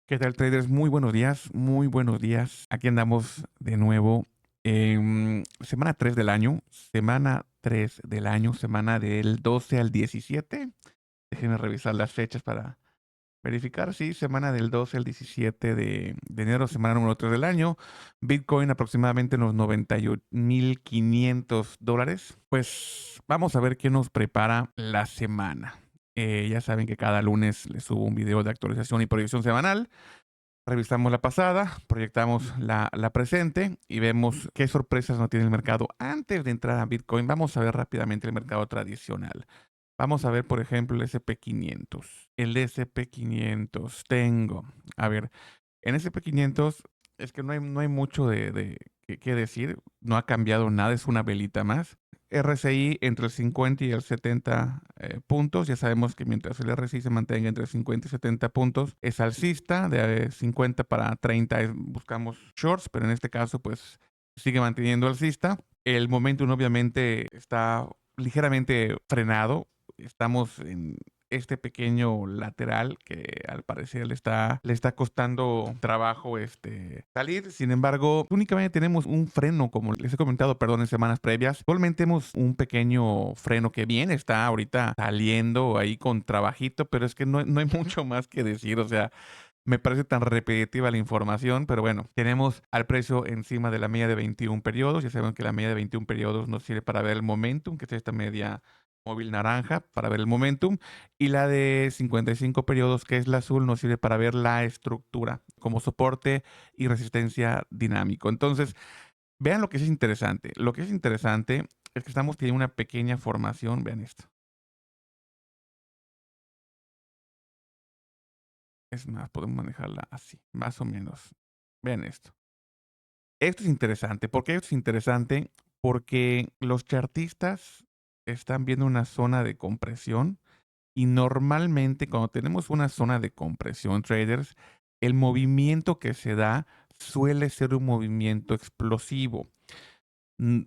¿Qué tal, traders? Muy buenos días, muy buenos días. Aquí andamos de nuevo. Semana 3 del año, semana del 12 al 17. Déjenme revisar las fechas para verificar. Sí, semana del 12 al 17 de enero, semana número 3 del año. Bitcoin aproximadamente en los $98,500. Pues vamos a ver qué nos prepara la semana. Ya saben que cada lunes les subo un video de actualización y proyección semanal. Revisamos la pasada, proyectamos la presente y vemos qué sorpresas no tiene el mercado. Antes de entrar a Bitcoin, vamos a ver rápidamente el mercado tradicional. Vamos a ver, por ejemplo, el SP500. El SP500 tengo. A ver, en SP500 es que no hay mucho de qué decir. No ha cambiado nada, es una velita más. RSI entre el 50 y el 70 puntos. Ya sabemos que mientras el RSI se mantenga entre 50 y 70 puntos, es alcista. De 50 para 30 buscamos shorts, pero en este caso, pues sigue manteniendo alcista. El momentum obviamente está ligeramente frenado. Estamos en este pequeño lateral que al parecer le está costando trabajo salir. Sin embargo, únicamente tenemos un freno, como les he comentado, perdón, en semanas previas. Actualmente tenemos un pequeño freno que bien está ahorita saliendo ahí con trabajito, pero es que no hay mucho más que decir. O sea, me parece tan repetitiva la información, pero bueno, tenemos al precio encima de la media de 21 periodos. Ya saben que la media de 21 periodos nos sirve para ver el momentum, que es esta media móvil naranja, para ver el momentum. Y la de 55 periodos, que es la azul, nos sirve para ver la estructura como soporte y resistencia dinámico. Entonces, vean lo que es interesante. Lo que es interesante es que estamos teniendo una pequeña formación. Vean esto. Es más, podemos manejarla así, más o menos. Vean esto. Esto es interesante. ¿Por qué esto es interesante? Porque los chartistas están viendo una zona de compresión y normalmente cuando tenemos una zona de compresión, traders, el movimiento que se da suele ser un movimiento explosivo. Mm,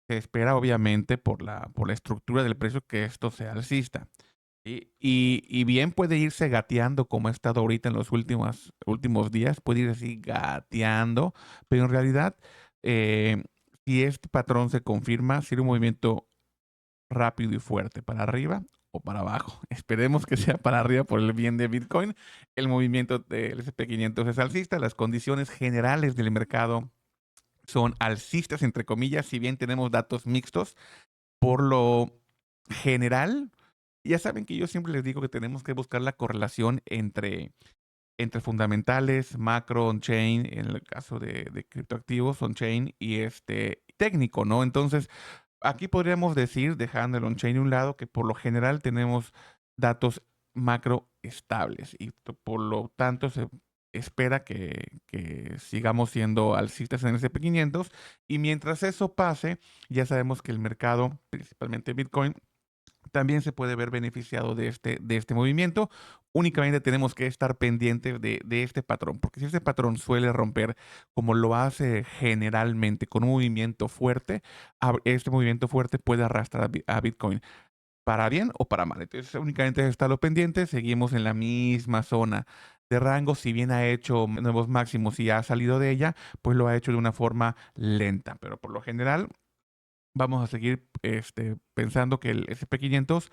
Se espera obviamente por la estructura del precio que esto sea alcista. Y bien puede irse gateando como ha estado ahorita en los últimos días, puede ir así gateando, pero en realidad, eh, si este patrón se confirma, será un movimiento rápido y fuerte para arriba o para abajo. Esperemos que sea para arriba por el bien de Bitcoin. El movimiento del SP500 es alcista, las condiciones generales del mercado son alcistas, entre comillas, si bien tenemos datos mixtos, por lo general, ya saben que yo siempre les digo que tenemos que buscar la correlación entre fundamentales, macro, on-chain, en el caso de criptoactivos, on-chain y técnico, ¿no? Entonces, aquí podríamos decir, dejando el on-chain a un lado, que por lo general tenemos datos macro estables y por lo tanto se espera que sigamos siendo alcistas en el SP500 y mientras eso pase, ya sabemos que el mercado, principalmente Bitcoin, también se puede ver beneficiado de este movimiento. Únicamente tenemos que estar pendientes de este patrón, porque si este patrón suele romper como lo hace generalmente con un movimiento fuerte, este movimiento fuerte puede arrastrar a Bitcoin para bien o para mal. Entonces únicamente es estarlo pendiente, seguimos en la misma zona de rango, si bien ha hecho nuevos máximos y ha salido de ella, pues lo ha hecho de una forma lenta, pero por lo general vamos a seguir pensando que el SP500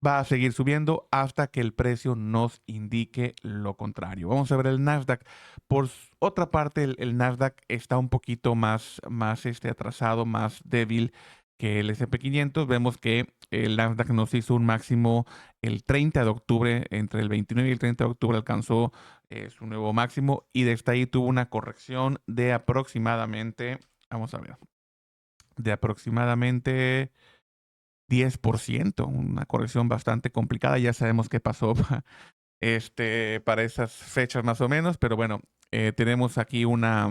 va a seguir subiendo hasta que el precio nos indique lo contrario. Vamos a ver el Nasdaq. Por otra parte, el Nasdaq está un poquito más atrasado, más débil que el SP500. Vemos que el Nasdaq nos hizo un máximo el 30 de octubre, entre el 29 y el 30 de octubre alcanzó su nuevo máximo y desde ahí tuvo una corrección de aproximadamente, vamos a ver, de aproximadamente 10%, una corrección bastante complicada. Ya sabemos qué pasó para esas fechas más o menos, pero bueno, tenemos aquí una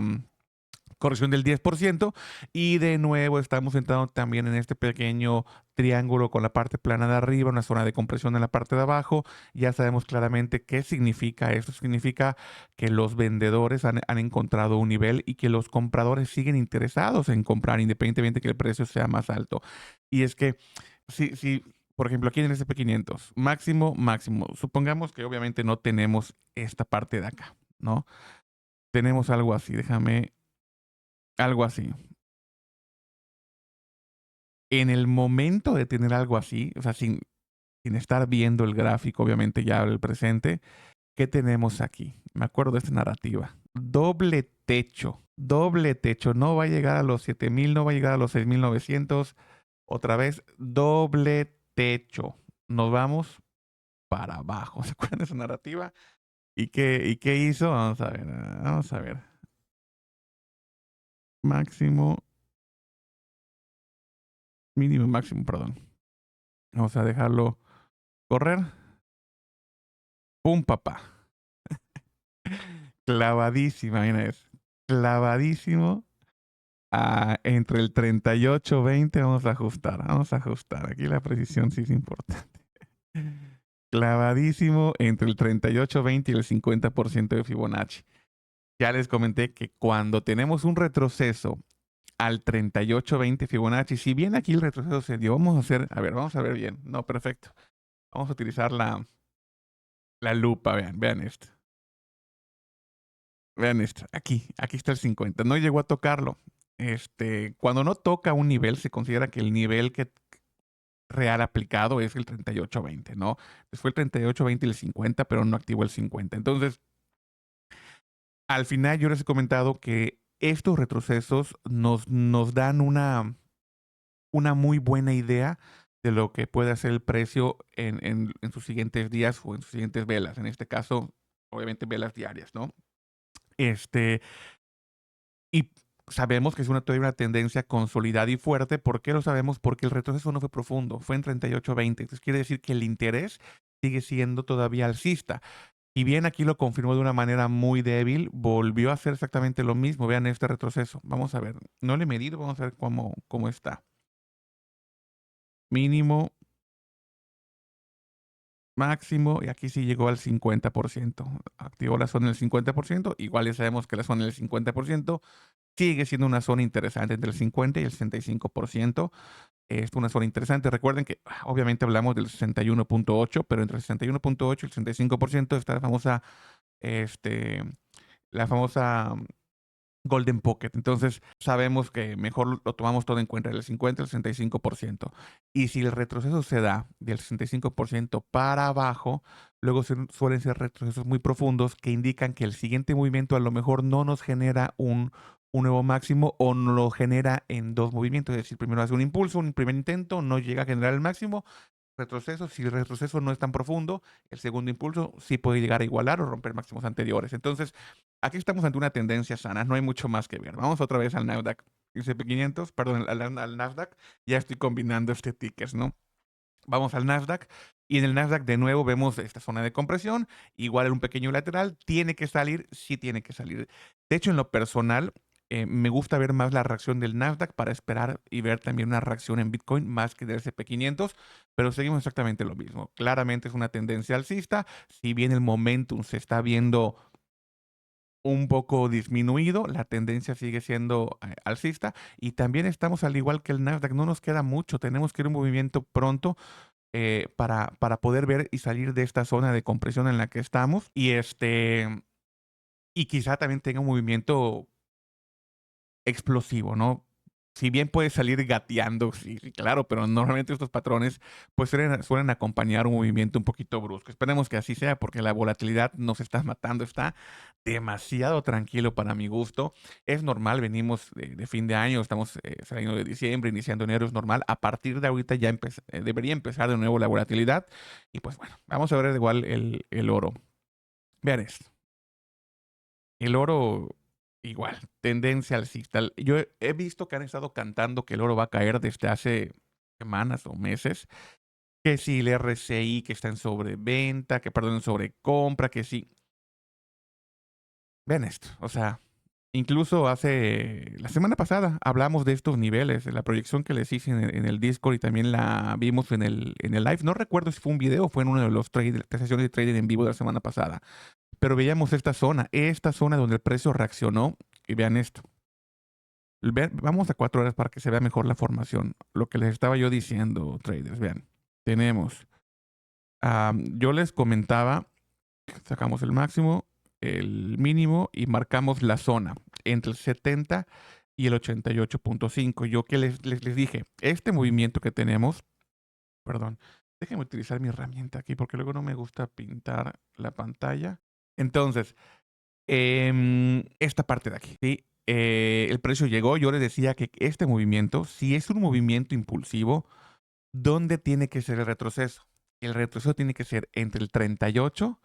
corrección del 10% y de nuevo estamos entrando también en este pequeño triángulo con la parte plana de arriba, una zona de compresión en la parte de abajo. Ya sabemos claramente qué significa esto. Significa que los vendedores han encontrado un nivel y que los compradores siguen interesados en comprar independientemente que el precio sea más alto. Y es que si por ejemplo, aquí en el S&P 500, máximo, máximo. Supongamos que obviamente no tenemos esta parte de acá, ¿no? Tenemos algo así, déjame, algo así. En el momento de tener algo así, o sea, sin estar viendo el gráfico, obviamente ya el presente, ¿qué tenemos aquí? Me acuerdo de esta narrativa. Doble techo, doble techo. No va a llegar a los 7,000, no va a llegar a los 6,900. Otra vez, doble techo. Nos vamos para abajo. ¿Se acuerdan de esa narrativa? ¿Y qué hizo? Vamos a ver, vamos a ver. Máximo, mínimo, máximo, perdón. Vamos a dejarlo correr. ¡Pum, papá! Clavadísima, mira eso. Clavadísimo. Entre el 38-20 vamos a ajustar. Vamos a ajustar. Aquí la precisión sí es importante. Clavadísimo entre el 38-20 y el 50% de Fibonacci. Ya les comenté que cuando tenemos un retroceso al 38-20 Fibonacci, si bien aquí el retroceso se dio, vamos a ver bien. No, perfecto. Vamos a utilizar la lupa, vean esto. Vean esto, aquí está el 50. No llegó a tocarlo. Cuando no toca un nivel, se considera que el nivel real aplicado es el 38-20, ¿no? Entonces fue el 38-20 y el 50, pero no activó el 50. Entonces, al final yo les he comentado que estos retrocesos nos dan una muy buena idea de lo que puede hacer el precio en sus siguientes días o en sus siguientes velas. En este caso, obviamente velas diarias, ¿no? Y sabemos que es todavía una tendencia consolidada y fuerte. ¿Por qué lo sabemos? Porque el retroceso no fue profundo, fue en 38-20. Entonces quiere decir que el interés sigue siendo todavía alcista. Y bien, aquí lo confirmó de una manera muy débil, volvió a hacer exactamente lo mismo. Vean este retroceso. Vamos a ver. No le he medido, vamos a ver cómo está. Mínimo, máximo, y aquí sí llegó al 50%. Activó la zona del 50%. Igual ya sabemos que la zona del 50% sigue siendo una zona interesante entre el 50 y el 65%. Es una zona interesante. Recuerden que obviamente hablamos del 61.8, pero entre el 61.8 y el 65% está la famosa Golden Pocket. Entonces sabemos que mejor lo tomamos todo en cuenta, el 50 y el 65%. Y si el retroceso se da del 65% para abajo, luego suelen ser retrocesos muy profundos que indican que el siguiente movimiento a lo mejor no nos genera un nuevo máximo o no lo genera en dos movimientos. Es decir, primero hace un impulso, un primer intento, no llega a generar el máximo. Retroceso, si el retroceso no es tan profundo, el segundo impulso sí puede llegar a igualar o romper máximos anteriores. Entonces, aquí estamos ante una tendencia sana, no hay mucho más que ver. Vamos otra vez al Nasdaq S&P 500, perdón, al Nasdaq. Ya estoy combinando tickers, ¿no? Vamos al Nasdaq y en el Nasdaq de nuevo vemos esta zona de compresión, igual en un pequeño lateral, tiene que salir, sí tiene que salir. De hecho, en lo personal, me gusta ver más la reacción del Nasdaq para esperar y ver también una reacción en Bitcoin más que del S&P 500, pero seguimos exactamente lo mismo. Claramente es una tendencia alcista, si bien el momentum se está viendo un poco disminuido, la tendencia sigue siendo alcista y también estamos al igual que el Nasdaq, no nos queda mucho, tenemos que ir un movimiento pronto para poder ver y salir de esta zona de compresión en la que estamos y quizá también tenga un movimiento explosivo, ¿no? Si bien puede salir gateando, sí, sí, claro, pero normalmente estos patrones pues suelen acompañar un movimiento un poquito brusco. Esperemos que así sea porque la volatilidad nos está matando, está demasiado tranquilo para mi gusto. Es normal, venimos de fin de año, estamos saliendo de diciembre, iniciando enero, es normal. A partir de ahorita ya debería empezar de nuevo la volatilidad. Y pues bueno, vamos a ver igual el oro. Vean esto. El oro, igual, tendencia alcista. Yo he visto que han estado cantando que el oro va a caer desde hace semanas o meses. Que si el RSI que está en sobreventa, que perdón, en sobrecompra, que sí. Vean esto, o sea, incluso hace la semana pasada hablamos de estos niveles, de la proyección que les hice en el Discord y también la vimos en el live. No recuerdo si fue un video o fue en uno de los sesiones de trading en vivo de la semana pasada. Pero veíamos esta zona donde el precio reaccionó. Y vean esto. Vamos a 4 horas para que se vea mejor la formación. Lo que les estaba yo diciendo, traders, vean. tenemos, yo les comentaba, sacamos el máximo, el mínimo y marcamos la zona entre el 70 y el 88.5. Yo que les dije, este movimiento que tenemos, perdón, déjenme utilizar mi herramienta aquí porque luego no me gusta pintar la pantalla. Entonces, esta parte de aquí, ¿sí? El precio llegó, yo les decía que este movimiento, si es un movimiento impulsivo, ¿dónde tiene que ser el retroceso? El retroceso tiene que ser entre el 38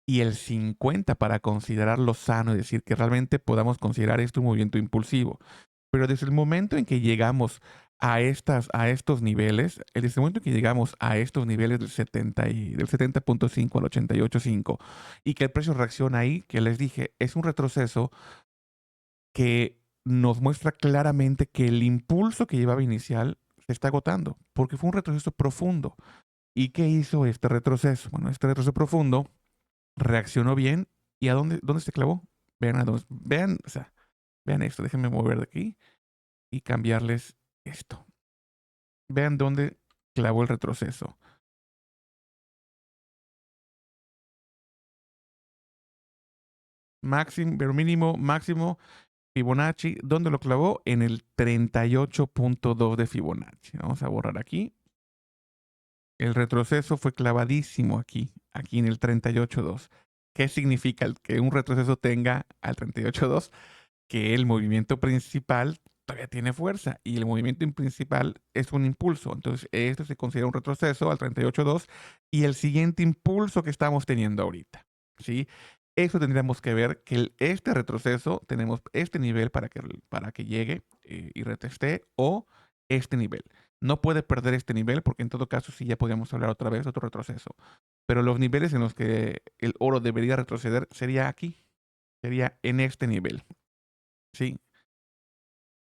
y el 50 para considerarlo sano, es decir, que realmente podamos considerar esto un movimiento impulsivo. Pero desde el momento en que llegamos a estos niveles, desde el momento en que llegamos a estos niveles del 70.5 al 88.5 y que el precio reacciona ahí, que les dije, es un retroceso que nos muestra claramente que el impulso que llevaba inicial se está agotando, porque fue un retroceso profundo. ¿Y qué hizo este retroceso? Bueno, este retroceso profundo reaccionó bien. ¿Y a dónde se clavó? Vean a dónde, vean, o sea, vean esto, déjenme mover de aquí y cambiarles esto. Vean dónde clavó el retroceso. Máximo, pero mínimo, máximo, Fibonacci, ¿dónde lo clavó? En el 38.2 de Fibonacci. Vamos a borrar aquí. El retroceso fue clavadísimo aquí, aquí en el 38.2. ¿Qué significa que un retroceso tenga al 38.2? Que el movimiento principal todavía tiene fuerza y el movimiento principal es un impulso. Entonces, esto se considera un retroceso al 38.2 y el siguiente impulso que estamos teniendo ahorita, ¿sí? Eso tendríamos que ver que este retroceso, tenemos este nivel para que llegue y reteste o este nivel. No puede perder este nivel porque en todo caso sí ya podríamos hablar otra vez de otro retroceso. Pero los niveles en los que el oro debería retroceder sería aquí, sería en este nivel. Sí,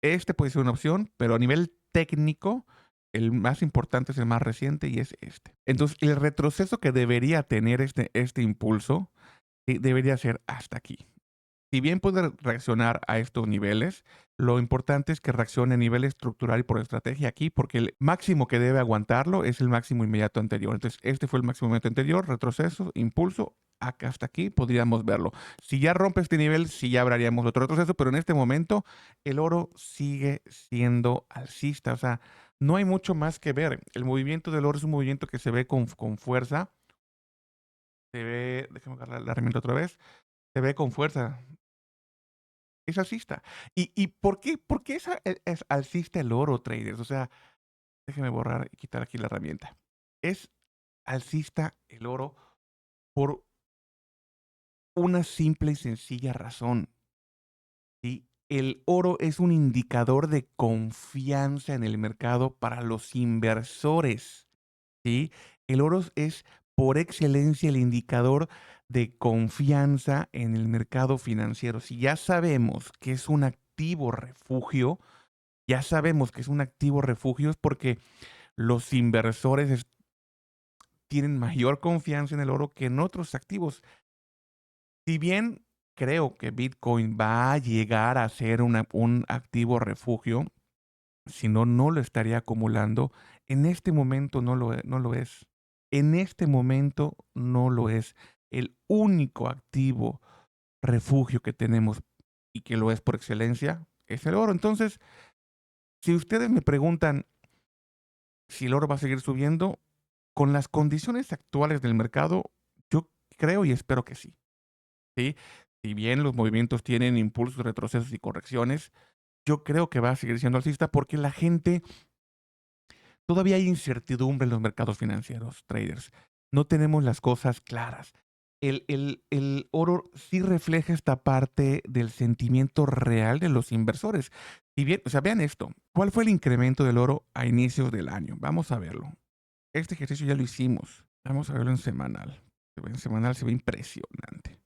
este puede ser una opción, pero a nivel técnico, el más importante es el más reciente y es este. Entonces, el retroceso que debería tener este impulso debería ser hasta aquí. Si bien puede reaccionar a estos niveles, lo importante es que reaccione a nivel estructural y por estrategia aquí, porque el máximo que debe aguantarlo es el máximo inmediato anterior. Entonces, este fue el máximo inmediato anterior, retroceso, impulso, acá hasta aquí podríamos verlo. Si ya rompe este nivel, sí ya hablaríamos de otro retroceso, pero en este momento el oro sigue siendo alcista. O sea, no hay mucho más que ver. El movimiento del oro es un movimiento que se ve con fuerza. Se ve, déjame agarrar la herramienta otra vez. Se ve con fuerza. Es alcista. ¿Y por qué es alcista el oro, traders? O sea, déjenme borrar y quitar aquí la herramienta. Es alcista el oro por una simple y sencilla razón. ¿Sí? El oro es un indicador de confianza en el mercado para los inversores. ¿Sí? El oro es por excelencia el indicador de confianza en el mercado financiero. Si ya sabemos que es un activo refugio, ya sabemos que es un activo refugio es porque los inversores tienen mayor confianza en el oro que en otros activos. Si bien creo que Bitcoin va a llegar a ser un activo refugio, si no, no lo estaría acumulando. En este momento no lo es. En este momento no lo es. El único activo refugio que tenemos y que lo es por excelencia es el oro. Entonces, si ustedes me preguntan si el oro va a seguir subiendo, con las condiciones actuales del mercado, yo creo y espero que sí. ¿Sí? Si bien los movimientos tienen impulsos, retrocesos y correcciones, yo creo que va a seguir siendo alcista porque la gente, todavía hay incertidumbre en los mercados financieros, traders. No tenemos las cosas claras. El oro sí refleja esta parte del sentimiento real de los inversores. Si bien, o sea, vean esto. ¿Cuál fue el incremento del oro a inicios del año? Vamos a verlo. Este ejercicio ya lo hicimos. Vamos a verlo en semanal. En semanal se ve impresionante.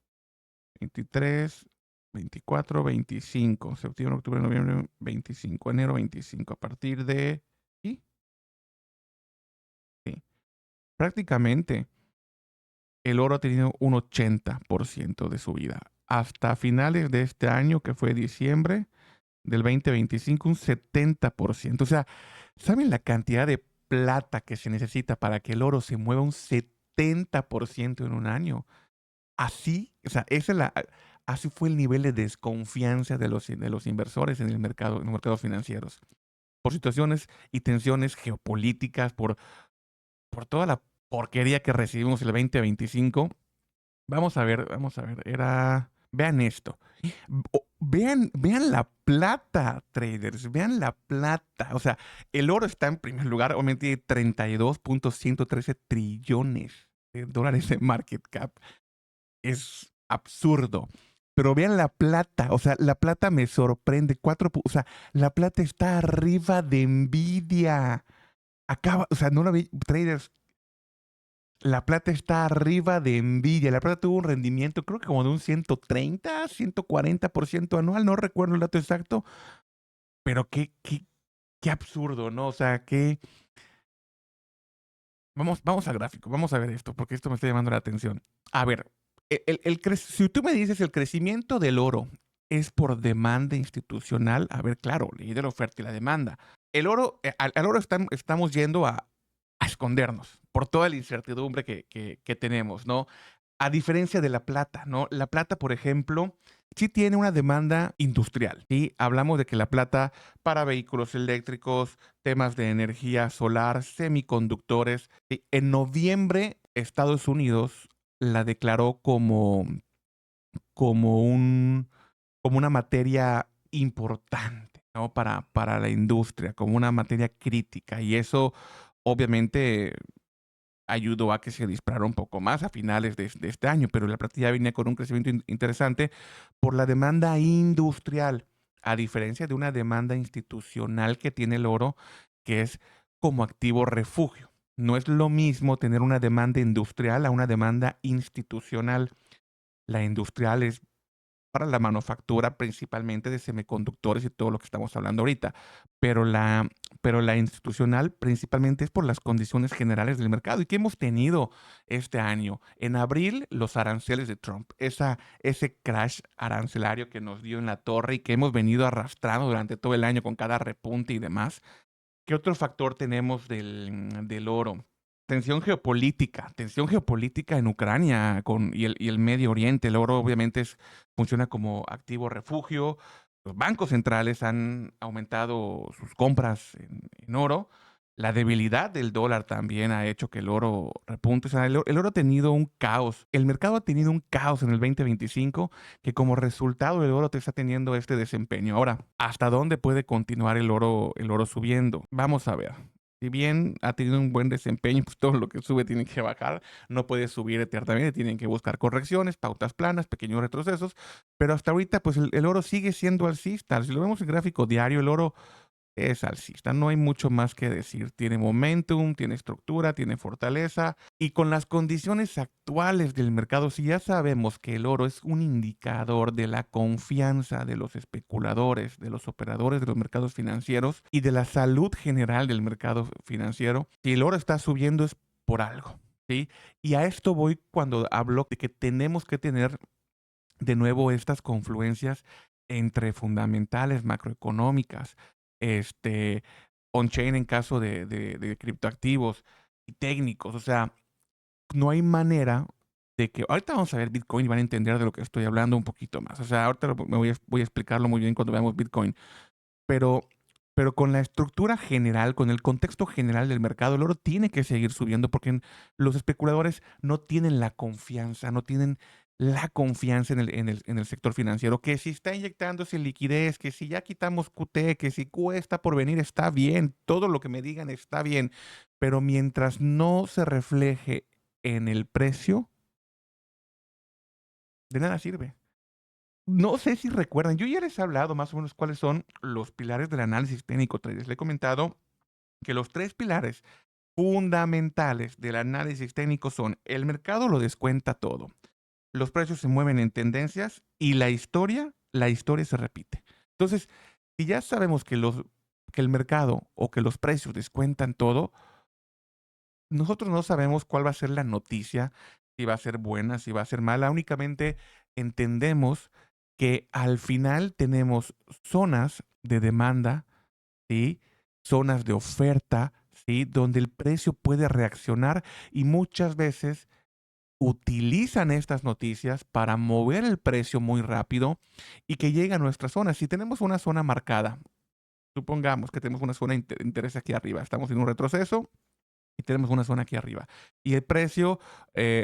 23, 24, 25. Septiembre, octubre, noviembre, 25. Enero, 25. A partir de... ¿Sí? Sí. Prácticamente el oro ha tenido un 80% de subida. Hasta finales de este año, que fue diciembre del 2025, un 70%. O sea, ¿saben la cantidad de plata que se necesita para que el oro se mueva un 70% en un año. Así, o sea, así fue el nivel de desconfianza de los inversores en los mercados financieros. Por situaciones y tensiones geopolíticas, por toda la porquería que recibimos el 2025. Vamos a ver, vean esto. Vean la plata, traders, vean la plata. O sea, el oro está en primer lugar, obviamente tiene 32.113 trillones de dólares de market cap. Es absurdo. Pero vean la plata, o sea, la plata me sorprende. O sea, la plata está arriba de Nvidia. O sea, no la vi, traders, la plata está arriba de Nvidia. La plata tuvo un rendimiento, creo que como de un 130, 140% anual. No recuerdo el dato exacto, pero qué absurdo, ¿no? O sea, vamos a gráfico, vamos a ver esto, porque esto me está llamando la atención. A ver, si tú me dices el crecimiento del oro es por demanda institucional, a ver, claro, ley de la oferta y la demanda. El oro, al oro estamos yendo a escondernos por toda la incertidumbre que tenemos, ¿no? A diferencia de la plata, ¿no? La plata, por ejemplo, sí tiene una demanda industrial, ¿sí? Hablamos de que la plata para vehículos eléctricos, temas de energía solar, semiconductores. ¿Sí? En noviembre, Estados Unidos la declaró como un, como una materia importante, ¿no? Para la industria, como una materia crítica. Y eso, obviamente, ayudó a que se disparara un poco más a finales de este año, pero la plata ya venía con un crecimiento interesante por la demanda industrial, a diferencia de una demanda institucional que tiene el oro, que es como activo refugio. No es lo mismo tener una demanda industrial a una demanda institucional. La industrial es para la manufactura principalmente de semiconductores y todo lo que estamos hablando ahorita, pero la institucional principalmente es por las condiciones generales del mercado y que hemos tenido este año. En abril, los aranceles de Trump, ese crash arancelario que nos dio en la torre y que hemos venido arrastrando durante todo el año con cada repunte y demás. ¿Qué otro factor tenemos del oro? Tensión geopolítica en Ucrania y el Medio Oriente. El oro obviamente funciona como activo refugio. Los bancos centrales han aumentado sus compras en oro. La debilidad del dólar también ha hecho que el oro repunte. O sea, el oro ha tenido un caos. El mercado ha tenido un caos en el 2025 que como resultado el oro te está teniendo este desempeño. Ahora, ¿hasta dónde puede continuar el oro subiendo? Vamos a ver. Si bien ha tenido un buen desempeño, pues todo lo que sube tiene que bajar, no puede subir eternamente, tienen que buscar correcciones, pautas planas, pequeños retrocesos, pero hasta ahorita pues el oro sigue siendo alcista. Si lo vemos en gráfico diario, el oro es alcista, no hay mucho más que decir. Tiene momentum, tiene estructura, tiene fortaleza. Y con las condiciones actuales del mercado, si ya sabemos que el oro es un indicador de la confianza de los especuladores, de los operadores de los mercados financieros y de la salud general del mercado financiero, si el oro está subiendo es por algo, ¿sí? Y a esto voy cuando hablo de que tenemos que tener de nuevo estas confluencias entre fundamentales macroeconómicas, este, on-chain en caso de criptoactivos y técnicos. O sea, no hay manera de que. Ahorita vamos a ver Bitcoin y van a entender de lo que estoy hablando un poquito más. O sea, ahorita voy a explicarlo muy bien cuando veamos Bitcoin. Pero, pero con la estructura general, con el contexto general del mercado, el oro tiene que seguir subiendo porque los especuladores no tienen la confianza, no tienen la confianza en el sector financiero, que si está inyectándose liquidez, que si ya quitamos QT, que si Q está por venir, está bien, todo lo que me digan está bien, pero mientras no se refleje en el precio, de nada sirve. No sé si recuerdan, yo ya les he hablado más o menos cuáles son los pilares del análisis técnico, traders. Les he comentado que los tres pilares fundamentales del análisis técnico son: el mercado lo descuenta todo, los precios se mueven en tendencias y la historia se repite. Entonces, si ya sabemos que el mercado o que los precios descuentan todo, nosotros no sabemos cuál va a ser la noticia, si va a ser buena, si va a ser mala. Únicamente entendemos que al final tenemos zonas de demanda, ¿sí? Zonas de oferta, ¿sí? Donde el precio puede reaccionar y muchas veces utilizan estas noticias para mover el precio muy rápido y que llegue a nuestra zona. Si tenemos una zona marcada, supongamos que tenemos una zona de interés aquí arriba, estamos en un retroceso y tenemos una zona aquí arriba. Y el precio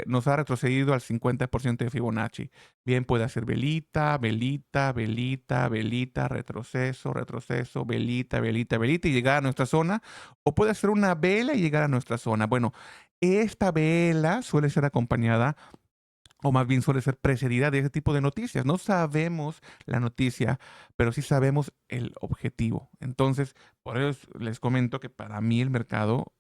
nos ha retrocedido al 50% de Fibonacci. Bien, puede hacer velita, velita, velita, velita, retroceso, retroceso, velita, velita, velita y llegar a nuestra zona. O puede hacer una vela y llegar a nuestra zona. Bueno, esta vela suele ser acompañada o más bien suele ser precedida de ese tipo de noticias. No sabemos la noticia, pero sí sabemos el objetivo. Entonces, por eso les comento que para mí el mercado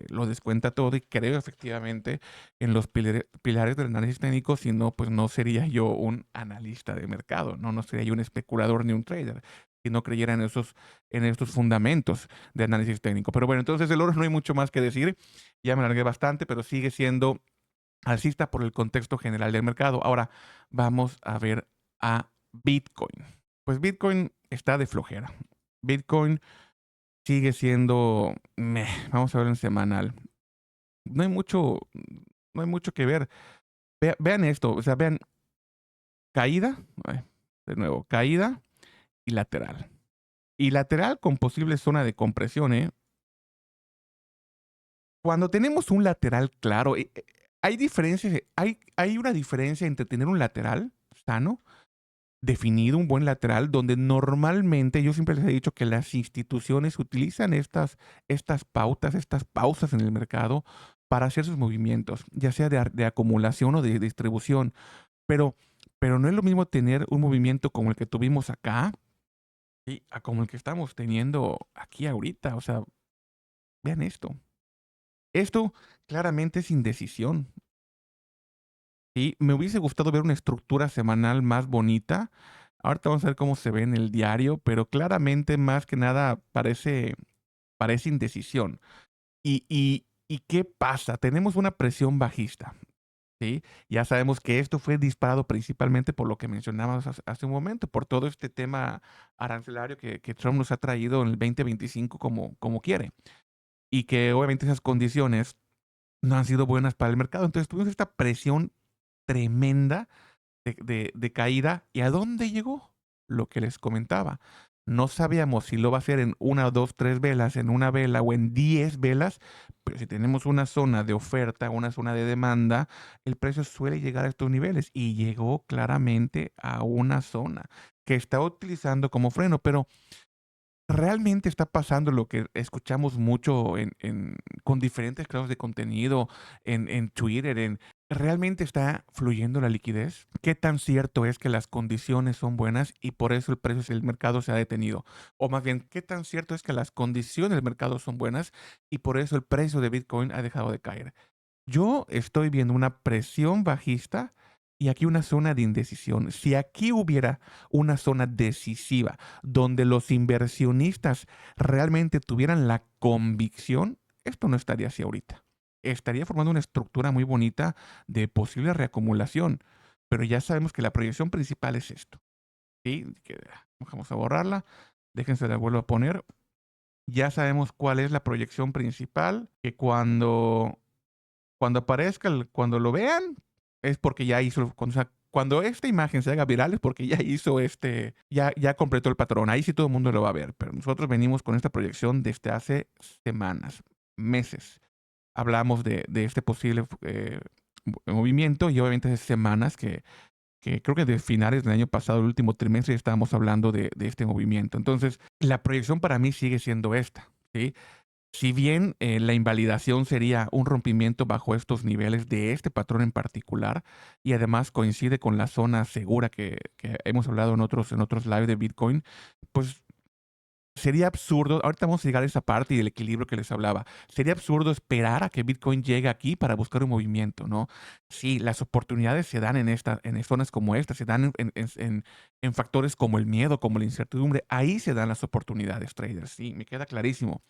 lo descuenta todo y creo efectivamente en los pilares del análisis técnico, si no, pues no sería yo un analista de mercado, no sería yo un especulador ni un trader, si no creyera en estos fundamentos de análisis técnico. Pero bueno, entonces el oro no hay mucho más que decir, ya me alargué bastante, pero sigue siendo alcista por el contexto general del mercado. Ahora vamos a ver a Bitcoin. Pues Bitcoin está de flojera. Bitcoin sigue siendo, meh, vamos a ver en semanal. No hay mucho, no hay mucho que ver. Vean esto, o sea, vean caída, de nuevo, caída y lateral. Y lateral con posible zona de compresión, ¿eh? Cuando tenemos un lateral claro, hay diferencias, hay una diferencia entre tener un lateral sano definido, un buen lateral, donde normalmente yo siempre les he dicho que las instituciones utilizan estas pautas, estas pausas en el mercado para hacer sus movimientos, ya sea de acumulación o de distribución. Pero, pero no es lo mismo tener un movimiento como el que tuvimos acá, ¿sí? A como el que estamos teniendo aquí ahorita. O sea, vean esto. Esto claramente es indecisión. Sí, me hubiese gustado ver una estructura semanal más bonita. Ahorita vamos a ver cómo se ve en el diario, pero claramente más que nada parece indecisión. ¿Y qué pasa? Tenemos una presión bajista, ¿sí? Ya sabemos que esto fue disparado principalmente por lo que mencionábamos hace un momento, por todo este tema arancelario que Trump nos ha traído en el 2025 como quiere. Y que obviamente esas condiciones no han sido buenas para el mercado. Entonces tuvimos esta presión tremenda de caída. ¿Y a dónde llegó? Lo que les comentaba. No sabíamos si lo va a hacer en una, dos, tres velas, en una vela o en 10 velas, pero si tenemos una zona de oferta, una zona de demanda, el precio suele llegar a estos niveles y llegó claramente a una zona que está utilizando como freno, pero realmente está pasando lo que escuchamos mucho con diferentes clases de contenido en Twitter, ¿realmente está fluyendo la liquidez? ¿Qué tan cierto es que las condiciones son buenas y por eso el precio del mercado se ha detenido? O más bien, ¿qué tan cierto es que las condiciones del mercado son buenas y por eso el precio de Bitcoin ha dejado de caer? Yo estoy viendo una presión bajista y aquí una zona de indecisión. Si aquí hubiera una zona decisiva donde los inversionistas realmente tuvieran la convicción, esto no estaría así ahorita. Estaría formando una estructura muy bonita de posible reacumulación, pero ya sabemos que la proyección principal es esto. ¿Sí? Vamos a borrarla. Déjense la vuelvo a poner. Ya sabemos cuál es la proyección principal, que cuando aparezca, cuando lo vean, es porque ya hizo, o sea, cuando esta imagen se haga viral es porque ya hizo ya completó el patrón. Ahí sí todo el mundo lo va a ver, pero nosotros venimos con esta proyección desde hace semanas, meses. Hablamos de este posible movimiento y obviamente hace semanas que creo que de finales del año pasado, el último trimestre, ya estábamos hablando de este movimiento. Entonces, la proyección para mí sigue siendo esta, ¿sí? Si bien la invalidación sería un rompimiento bajo estos niveles de este patrón en particular y además coincide con la zona segura que hemos hablado en otros live de Bitcoin, pues sería absurdo, ahorita vamos a llegar a esa parte y el equilibrio que les hablaba, sería absurdo esperar a que Bitcoin llegue aquí para buscar un movimiento, ¿no? Sí, las oportunidades se dan en zonas como esta, se dan en factores como el miedo, como la incertidumbre, ahí se dan las oportunidades, traders, sí, me queda clarísimo.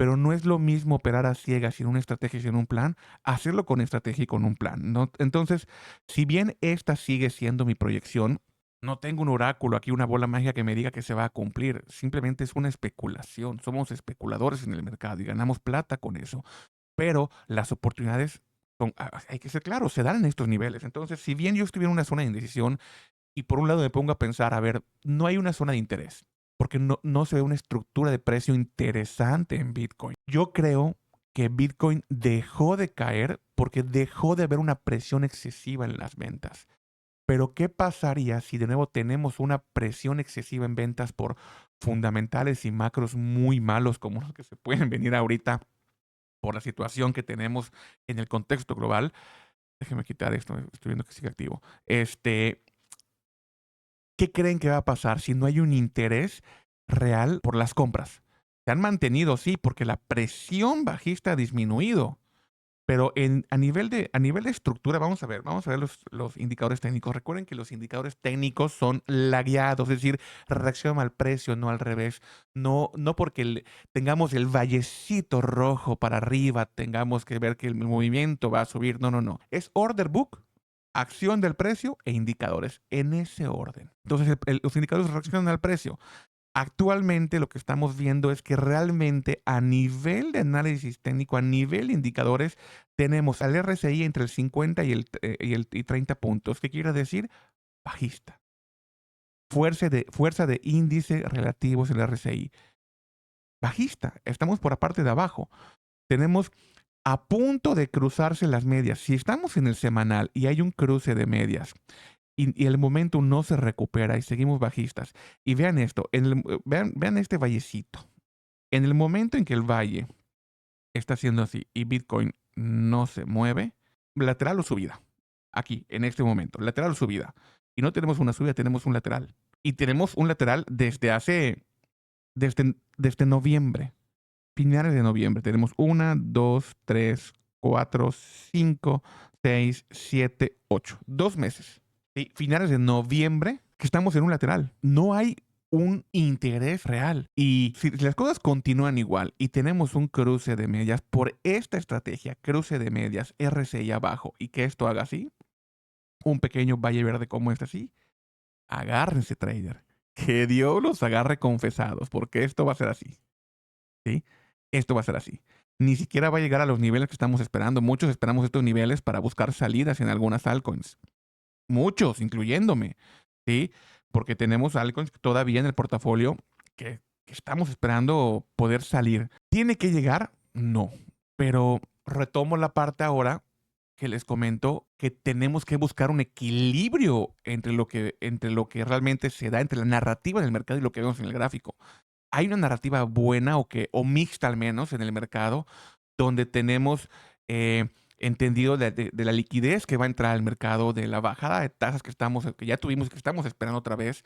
Pero no es lo mismo operar a ciegas sin una estrategia y sin un plan, hacerlo con estrategia y con un plan, ¿no? Entonces, si bien esta sigue siendo mi proyección, No tengo un oráculo aquí, una bola mágica que me diga que se va a cumplir. Simplemente es una especulación. Somos especuladores en el mercado y ganamos plata con eso. Pero las oportunidades hay que ser claros, se dan en estos niveles. Entonces, si bien yo estuviera en una zona de indecisión y por un lado me pongo a pensar, a ver, no hay una zona de interés, porque no se ve una estructura de precio interesante en Bitcoin. Yo creo que Bitcoin dejó de caer porque dejó de haber una presión excesiva en las ventas. Pero ¿qué pasaría si de nuevo tenemos una presión excesiva en ventas por fundamentales y macros muy malos como los que se pueden venir ahorita por la situación que tenemos en el contexto global? Déjeme quitar esto, estoy viendo que sigue activo. ¿Qué creen que va a pasar si no hay un interés real por las compras? Se han mantenido, sí, porque la presión bajista ha disminuido. Pero a nivel de estructura, vamos a ver los indicadores técnicos. Recuerden que los indicadores técnicos son lagueados, es decir, reaccionan al precio, no al revés. No porque tengamos el vallecito rojo para arriba, tengamos que ver que el movimiento va a subir. No, no, no. Es order book, acción del precio e indicadores en ese orden. Entonces, los indicadores reaccionan al precio. Actualmente lo que estamos viendo es que realmente a nivel de análisis técnico, a nivel de indicadores, tenemos al RSI entre el 50 y 30 puntos. ¿Qué quiere decir? Bajista. Fuerza de índice relativo es el RSI. Bajista. Estamos por la parte de abajo. Tenemos a punto de cruzarse las medias. Si estamos en el semanal y hay un cruce de medias y el momento no se recupera y seguimos bajistas. Y vean esto, vean este vallecito. En el momento en que el valle está haciendo así y Bitcoin no se mueve, lateral o subida. Aquí, en este momento, lateral o subida. Y no tenemos una subida, tenemos un lateral. Y tenemos un lateral desde noviembre, finales de noviembre. Tenemos 1, 2, 3, 4, 5, 6, 7, 8. 2 meses. ¿Sí? Finales de noviembre que estamos en un lateral. No hay un interés real. Y si las cosas continúan igual y tenemos un cruce de medias por esta estrategia, cruce de medias, RSI abajo, y que esto haga así, un pequeño valle verde como este así, agárrense, trader. Que Dios los agarre confesados, porque esto va a ser así. ¿Sí? Esto va a ser así. Ni siquiera va a llegar a los niveles que estamos esperando. Muchos esperamos estos niveles para buscar salidas en algunas altcoins. Muchos, incluyéndome. ¿Sí? Porque tenemos altcoins todavía en el portafolio que estamos esperando poder salir. ¿Tiene que llegar? No. Pero retomo la parte ahora que les comento que tenemos que buscar un equilibrio entre lo que realmente se da, entre la narrativa del mercado y lo que vemos en el gráfico. Hay una narrativa buena o mixta al menos en el mercado, donde tenemos entendido de la liquidez que va a entrar al mercado, de la bajada de tasas que ya tuvimos y que estamos esperando otra vez.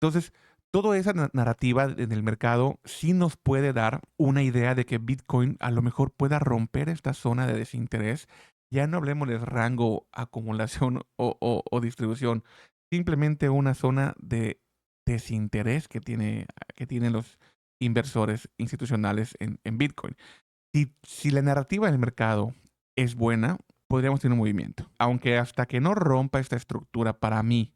Entonces, toda esa narrativa en el mercado sí nos puede dar una idea de que Bitcoin a lo mejor pueda romper esta zona de desinterés. Ya no hablemos de rango, acumulación o distribución, simplemente una zona de desinterés que tienen los inversores institucionales en Bitcoin. Si la narrativa del mercado es buena, podríamos tener un movimiento. Aunque hasta que no rompa esta estructura, para mí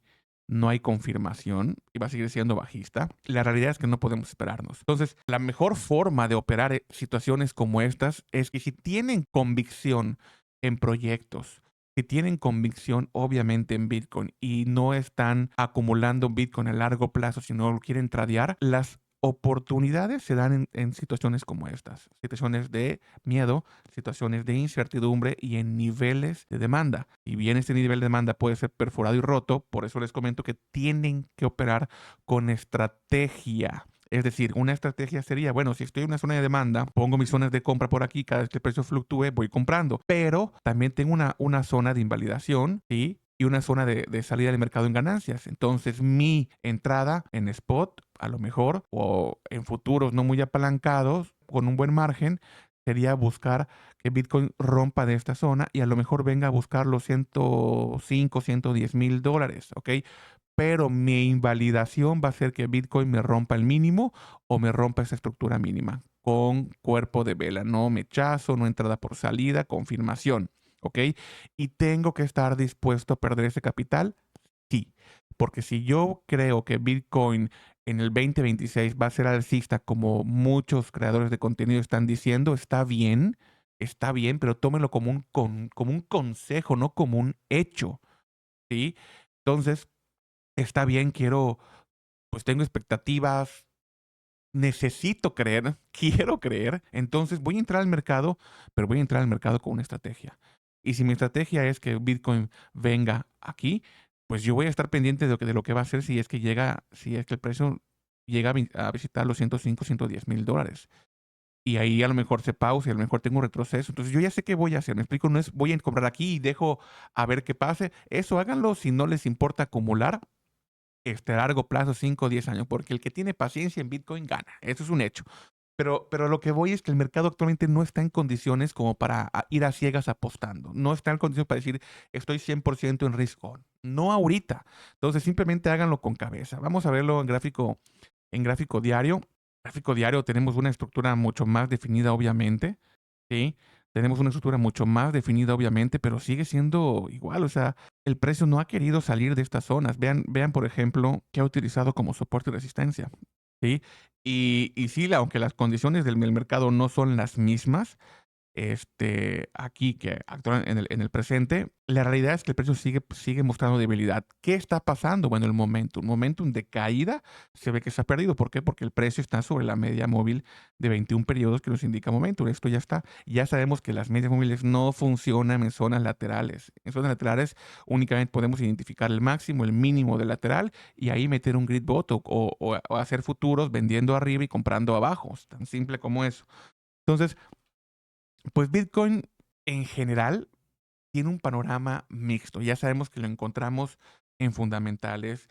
no hay confirmación y va a seguir siendo bajista, la realidad es que no podemos esperarnos. Entonces, la mejor forma de operar situaciones como estas es que si tienen convicción en proyectos, si tienen convicción obviamente en Bitcoin y no están acumulando Bitcoin a largo plazo, sino lo quieren tradear, las oportunidades se dan en situaciones como estas, situaciones de miedo, situaciones de incertidumbre y en niveles de demanda. Y bien este nivel de demanda puede ser perforado y roto, por eso les comento que tienen que operar con estrategia. Es decir, una estrategia sería, bueno, si estoy en una zona de demanda, pongo mis zonas de compra por aquí, cada vez que el precio fluctúe, voy comprando. Pero también tengo una zona de invalidación, ¿sí? Y una zona de salida del mercado en ganancias. Entonces, mi entrada en spot, a lo mejor, o en futuros no muy apalancados, con un buen margen, sería buscar que Bitcoin rompa de esta zona y a lo mejor venga a buscar los 105, $110,000, ¿ok? Pero mi invalidación va a ser que Bitcoin me rompa el mínimo o me rompa esa estructura mínima con cuerpo de vela, no mechazo, no entrada por salida, confirmación, ¿ok? Y tengo que estar dispuesto a perder ese capital, sí, porque si yo creo que Bitcoin en el 2026 va a ser alcista como muchos creadores de contenido están diciendo, está bien, pero tómenlo como como un consejo, no como un hecho, ¿sí? Entonces, está bien, pues tengo expectativas, necesito creer, quiero creer, entonces voy a entrar al mercado, pero voy a entrar al mercado con una estrategia. Y si mi estrategia es que Bitcoin venga aquí, pues yo voy a estar pendiente de lo que va a hacer si es que el precio llega a visitar los 105, $110,000. Y ahí a lo mejor se pausa y a lo mejor tengo un retroceso. Entonces yo ya sé qué voy a hacer. Me explico, no es voy a comprar aquí y dejo a ver qué pase. Eso háganlo si no les importa acumular a largo plazo, 5 o 10 años, porque el que tiene paciencia en Bitcoin gana. Eso es un hecho. Pero lo que voy es que el mercado actualmente no está en condiciones como para ir a ciegas apostando. No está en condiciones para decir, estoy 100% en risk on. No ahorita. Entonces simplemente háganlo con cabeza. Vamos a verlo en gráfico diario. En gráfico diario tenemos una estructura mucho más definida, obviamente. ¿Sí? Tenemos una estructura mucho más definida, obviamente, pero sigue siendo igual. O sea, el precio no ha querido salir de estas zonas. Vean, por ejemplo, qué ha utilizado como soporte y resistencia. ¿Sí? Y sí, aunque las condiciones del mercado no son las mismas, aquí que actúan en el presente, la realidad es que el precio sigue mostrando debilidad. ¿Qué está pasando? Bueno, el momentum de caída se ve que se ha perdido. ¿Por qué? Porque el precio está sobre la media móvil de 21 periodos que nos indica momentum. Esto ya está. Ya sabemos que las medias móviles no funcionan en zonas laterales. En zonas laterales únicamente podemos identificar el máximo, el mínimo del lateral y ahí meter un grid bot o hacer futuros vendiendo arriba y comprando abajo. Es tan simple como eso. Entonces, pues Bitcoin en general tiene un panorama mixto. Ya sabemos que lo encontramos en fundamentales,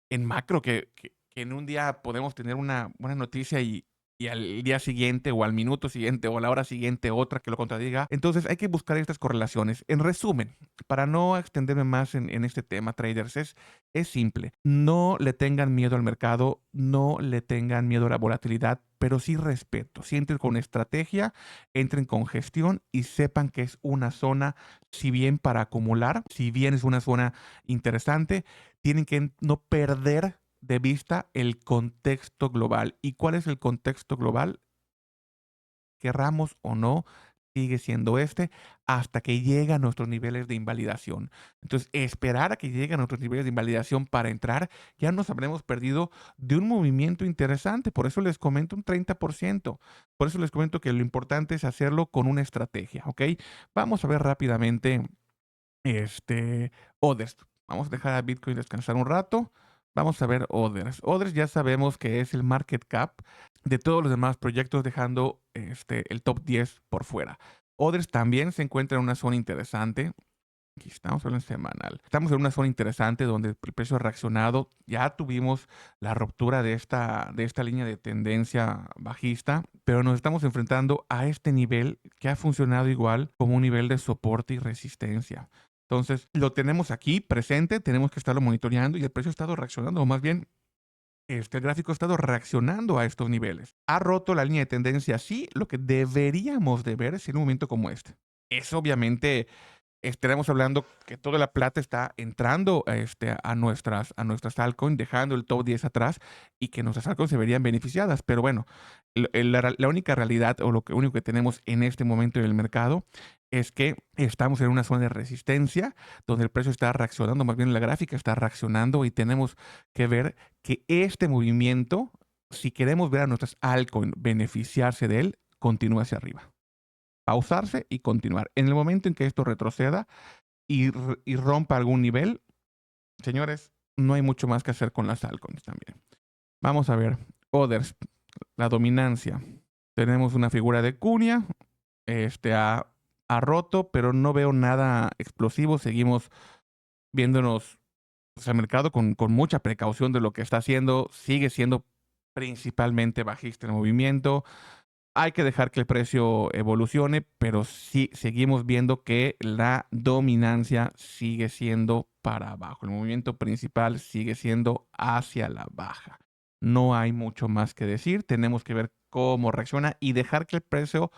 en macro, que en un día podemos tener una buena noticia y al día siguiente o al minuto siguiente o a la hora siguiente otra que lo contradiga. Entonces hay que buscar estas correlaciones. En resumen, para no extenderme más en este tema, traders, es simple. No le tengan miedo al mercado, no le tengan miedo a la volatilidad, pero sí respeto. Si entren con estrategia, entren con gestión y sepan que es una zona, si bien para acumular, si bien es una zona interesante, tienen que no perder de vista el contexto global. ¿Y cuál es el contexto global? Querramos o no, sigue siendo hasta que llega a nuestros niveles de invalidación. Entonces, esperar a que lleguen a nuestros niveles de invalidación para entrar, ya nos habremos perdido de un movimiento interesante. Por eso les comento un 30%. Por eso les comento que lo importante es hacerlo con una estrategia, ¿ok? Vamos a ver rápidamente others. Vamos a dejar a Bitcoin descansar un rato. Vamos a ver others. Others ya sabemos que es el market cap de todos los demás proyectos, dejando el top 10 por fuera. Others también se encuentra en una zona interesante. Aquí estamos hablando en semanal. Estamos en una zona interesante donde el precio ha reaccionado. Ya tuvimos la ruptura de esta línea de tendencia bajista, pero nos estamos enfrentando a este nivel que ha funcionado igual como un nivel de soporte y resistencia. Entonces, lo tenemos aquí presente, tenemos que estarlo monitoreando y el precio ha estado reaccionando, o más bien, el gráfico ha estado reaccionando a estos niveles. Ha roto la línea de tendencia, sí, lo que deberíamos de ver es en un momento como este. Es obviamente estaremos hablando que toda la plata está entrando a nuestras altcoins, dejando el top 10 atrás y que nuestras altcoins se verían beneficiadas. Pero bueno, la única realidad o único que tenemos en este momento en el mercado es que estamos en una zona de resistencia donde el precio está reaccionando, más bien la gráfica está reaccionando y tenemos que ver que este movimiento, si queremos ver a nuestras altcoins beneficiarse de él, continúa hacia arriba, pausarse y continuar. En el momento en que esto retroceda y rompa algún nivel, señores, no hay mucho más que hacer con las altcoins también. Vamos a ver, others, la dominancia. Tenemos una figura de Cunha, ha roto, pero no veo nada explosivo. Seguimos viéndonos el mercado con mucha precaución de lo que está haciendo. Sigue siendo principalmente bajista el movimiento. Hay que dejar que el precio evolucione, pero sí seguimos viendo que la dominancia sigue siendo para abajo. El movimiento principal sigue siendo hacia la baja. No hay mucho más que decir. Tenemos que ver cómo reacciona y dejar que el precio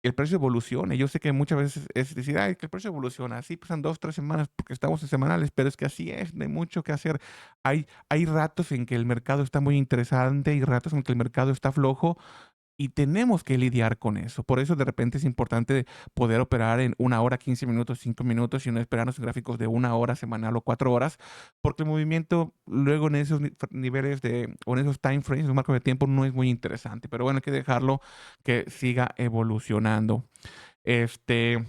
el precio evolucione. Yo sé que muchas veces es decir: "Ay, que el precio evoluciona". Así pasan 2, 3 semanas porque estamos en semanales, pero es que así es, no hay mucho que hacer. Hay ratos en que el mercado está muy interesante, y ratos en que el mercado está flojo, y tenemos que lidiar con eso. Por eso de repente es importante poder operar en 1 hora, 15 minutos, 5 minutos, y no esperarnos en gráficos de 1 hora semanal o 4 horas, porque el movimiento luego en esos niveles o en esos time frames, esos marcos de tiempo, no es muy interesante. Pero bueno, hay que dejarlo que siga evolucionando. Este,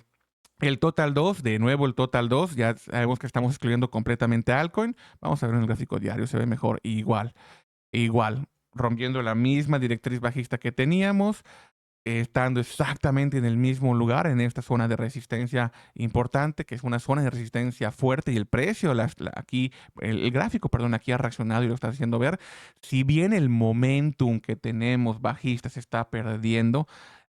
el Total 2, de nuevo el Total 2, ya sabemos que estamos excluyendo completamente altcoin. Vamos a ver en el gráfico diario, se ve mejor, igual, rompiendo la misma directriz bajista que teníamos, estando exactamente en el mismo lugar, en esta zona de resistencia importante, que es una zona de resistencia fuerte, y el precio, aquí, el gráfico, perdón, aquí ha reaccionado y lo está haciendo ver. Si bien el momentum que tenemos bajista se está perdiendo,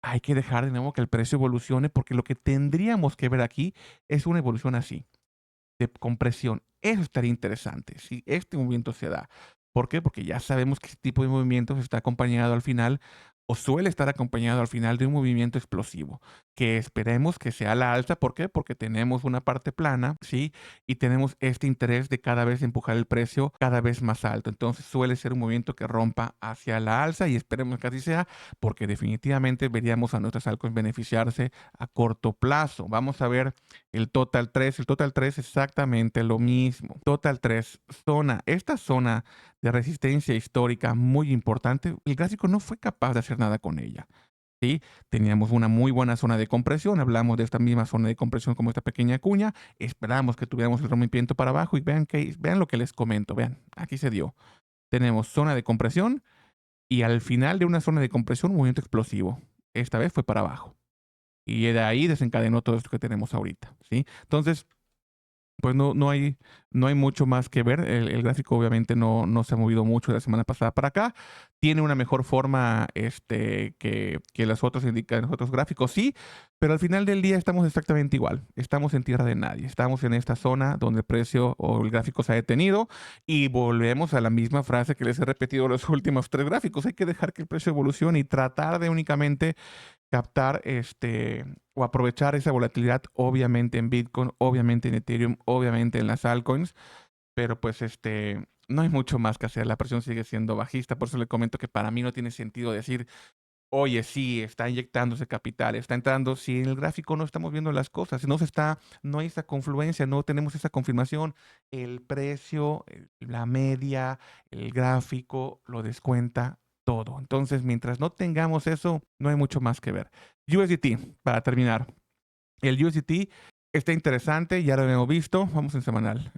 hay que dejar de nuevo que el precio evolucione, porque lo que tendríamos que ver aquí es una evolución así de compresión. Eso estaría interesante si este movimiento se da. ¿Por qué? Porque ya sabemos que este tipo de movimientos está acompañado al final, o suele estar acompañado al final, de un movimiento explosivo, que esperemos que sea la alza. ¿Por qué? Porque tenemos una parte plana, ¿sí? Y tenemos este interés de cada vez empujar el precio cada vez más alto. Entonces suele ser un movimiento que rompa hacia la alza, y esperemos que así sea, porque definitivamente veríamos a nuestras altcoins beneficiarse a corto plazo. Vamos a ver el Total 3 exactamente lo mismo. Total 3 esta zona de resistencia histórica muy importante, el gráfico no fue capaz de hacer nada con ella, ¿sí? Teníamos una muy buena zona de compresión, hablamos de esta misma zona de compresión como esta pequeña cuña, esperamos que tuviéramos el rompimiento para abajo, y vean lo que les comento, vean, aquí se dio. Tenemos zona de compresión, y al final de una zona de compresión, un movimiento explosivo. Esta vez fue para abajo. Y de ahí desencadenó todo esto que tenemos ahorita, ¿sí? Entonces, pues no hay mucho más que ver. El gráfico obviamente no se ha movido mucho de la semana pasada para acá. Tiene una mejor forma, que los los otros gráficos, sí, pero al final del día estamos exactamente igual. Estamos en tierra de nadie. Estamos en esta zona donde el precio o el gráfico se ha detenido, y volvemos a la misma frase que les he repetido los últimos 3 gráficos. Hay que dejar que el precio evolucione y tratar de únicamente captar, o aprovechar esa volatilidad, obviamente en Bitcoin, obviamente en Ethereum, obviamente en las altcoins, pero pues no hay mucho más que hacer. La presión sigue siendo bajista. Por eso le comento que para mí no tiene sentido decir: oye, sí, está inyectándose capital, está entrando. Si en el gráfico no estamos viendo las cosas, no hay esa confluencia, no tenemos esa confirmación. El precio, la media, el gráfico lo descuenta todo. Entonces, mientras no tengamos eso, no hay mucho más que ver. USDT, para terminar. El USDT está interesante, ya lo habíamos visto. Vamos en semanal.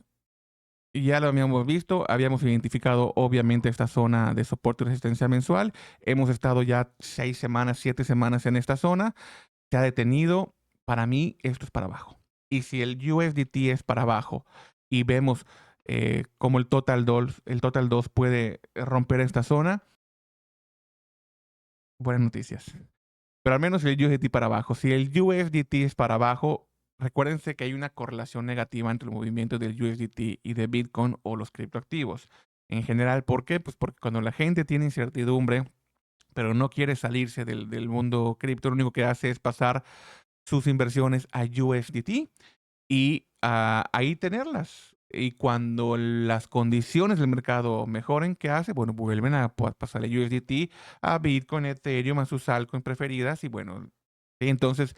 Y ya lo habíamos visto, habíamos identificado obviamente esta zona de soporte y resistencia mensual. Hemos estado ya 6 semanas, 7 semanas en esta zona. Se ha detenido. Para mí, esto es para abajo. Y si el USDT es para abajo y vemos cómo el Total 2 puede romper esta zona, buenas noticias. Pero al menos el USDT para abajo. Si el USDT es para abajo, recuérdense que hay una correlación negativa entre el movimiento del USDT y de Bitcoin o los criptoactivos. En general, ¿por qué? Pues porque cuando la gente tiene incertidumbre, pero no quiere salirse del mundo cripto, lo único que hace es pasar sus inversiones a USDT y ahí tenerlas. Y cuando las condiciones del mercado mejoren, ¿qué hace? Bueno, vuelven a pasarle USDT a Bitcoin, Ethereum, a sus altcoins preferidas, y bueno, sí. Entonces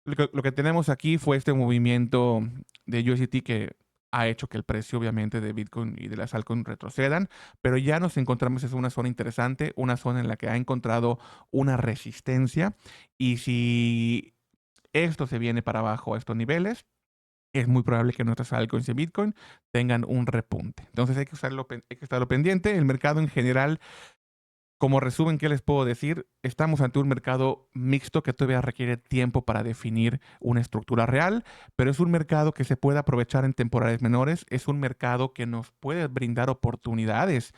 lo que tenemos aquí fue este movimiento de USDT que ha hecho que el precio obviamente de Bitcoin y de las altcoins retrocedan, pero ya nos encontramos en una zona interesante, una zona en la que ha encontrado una resistencia, y si esto se viene para abajo a estos niveles, es muy probable que nuestras altcoins de Bitcoin tengan un repunte. Entonces hay que estarlo pendiente. El mercado en general, como resumen, ¿qué les puedo decir? Estamos ante un mercado mixto que todavía requiere tiempo para definir una estructura real, pero es un mercado que se puede aprovechar en temporales menores. Es un mercado que nos puede brindar oportunidades,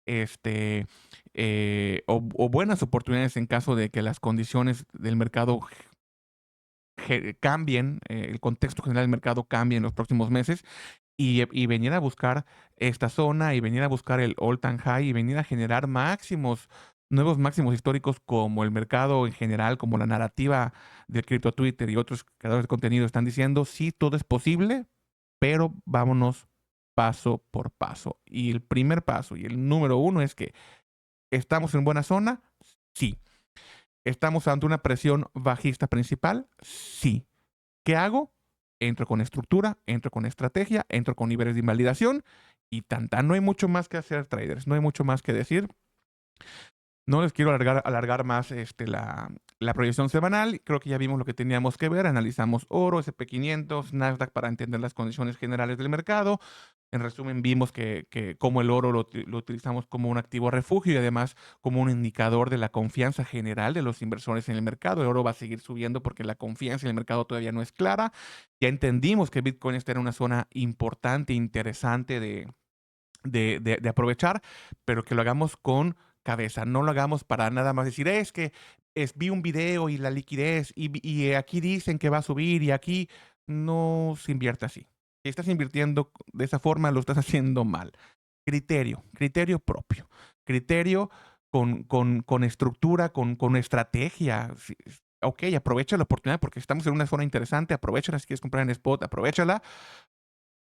este, o buenas oportunidades en caso de que las condiciones del mercado cambien, el contexto general del mercado cambie en los próximos meses, y venir a buscar esta zona, y venir a buscar el all time high, y venir a generar máximos nuevos máximos históricos como el mercado en general, como la narrativa de Crypto Twitter y otros creadores de contenido están diciendo, sí, todo es posible, pero vámonos paso por paso. Y el primer paso y el número uno es que ¿estamos en buena zona? Sí. ¿Estamos ante una presión bajista principal? Sí. ¿Qué hago? Entro con estructura, entro con estrategia, entro con niveles de invalidación y tan. No hay mucho más que hacer, traders. No hay mucho más que decir. No les quiero alargar más la proyección semanal. Creo que ya vimos lo que teníamos que ver. Analizamos oro, SP500, Nasdaq para entender las condiciones generales del mercado. En resumen, vimos que como el oro lo utilizamos como un activo refugio y además como un indicador de la confianza general de los inversores en el mercado. El oro va a seguir subiendo porque la confianza en el mercado todavía no es clara. Ya entendimos que Bitcoin está en una zona importante, interesante de aprovechar, pero que lo hagamos con cabeza. No lo hagamos para nada más decir, es que vi un video y la liquidez y aquí dicen que va a subir y aquí no se invierte así. Si estás invirtiendo de esa forma, lo estás haciendo mal. Criterio propio, criterio con estructura, con estrategia. Ok, aprovecha la oportunidad porque estamos en una zona interesante, aprovechala si quieres comprar en spot, aprovechala,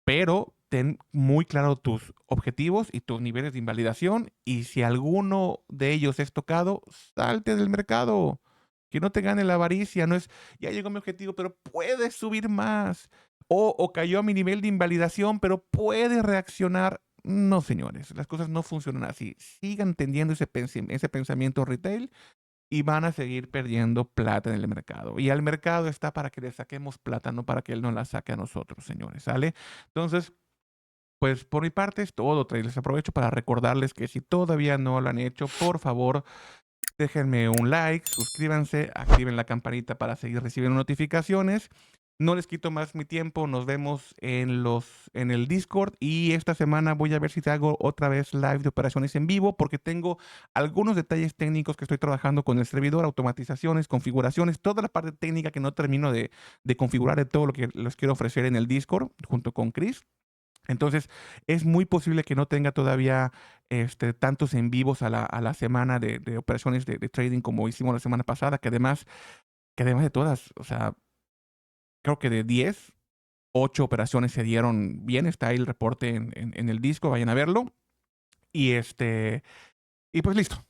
pero ten muy claro tus objetivos y tus niveles de invalidación y si alguno de ellos es tocado, salte del mercado. Que no te gane la avaricia, no es, ya llegó mi objetivo, pero puede subir más. O cayó a mi nivel de invalidación, pero puede reaccionar. No, señores, las cosas no funcionan así. Sigan teniendo ese pensamiento retail y van a seguir perdiendo plata en el mercado. Y al mercado está para que le saquemos plata, no para que él nos la saque a nosotros, señores, ¿sale? Entonces, pues por mi parte es todo. Les aprovecho para recordarles que si todavía no lo han hecho, por favor, déjenme un like, suscríbanse, activen la campanita para seguir recibiendo notificaciones. No les quito más mi tiempo, nos vemos en el Discord y esta semana voy a ver si te hago otra vez live de operaciones en vivo porque tengo algunos detalles técnicos que estoy trabajando con el servidor, automatizaciones, configuraciones, toda la parte técnica que no termino de configurar de todo lo que les quiero ofrecer en el Discord junto con Chris. Entonces, es muy posible que no tenga todavía tantos en vivos a la semana de operaciones de trading como hicimos la semana pasada, que además de todas, o sea, creo que de 10, 8 operaciones se dieron bien. Está ahí el reporte en el disco, vayan a verlo. Y y pues listo,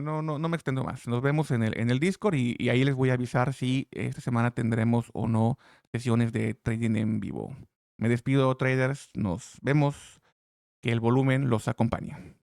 no me extendo más. Nos vemos en el Discord y ahí les voy a avisar si esta semana tendremos o no sesiones de trading en vivo. Me despido, traders. Nos vemos. Que el volumen los acompañe.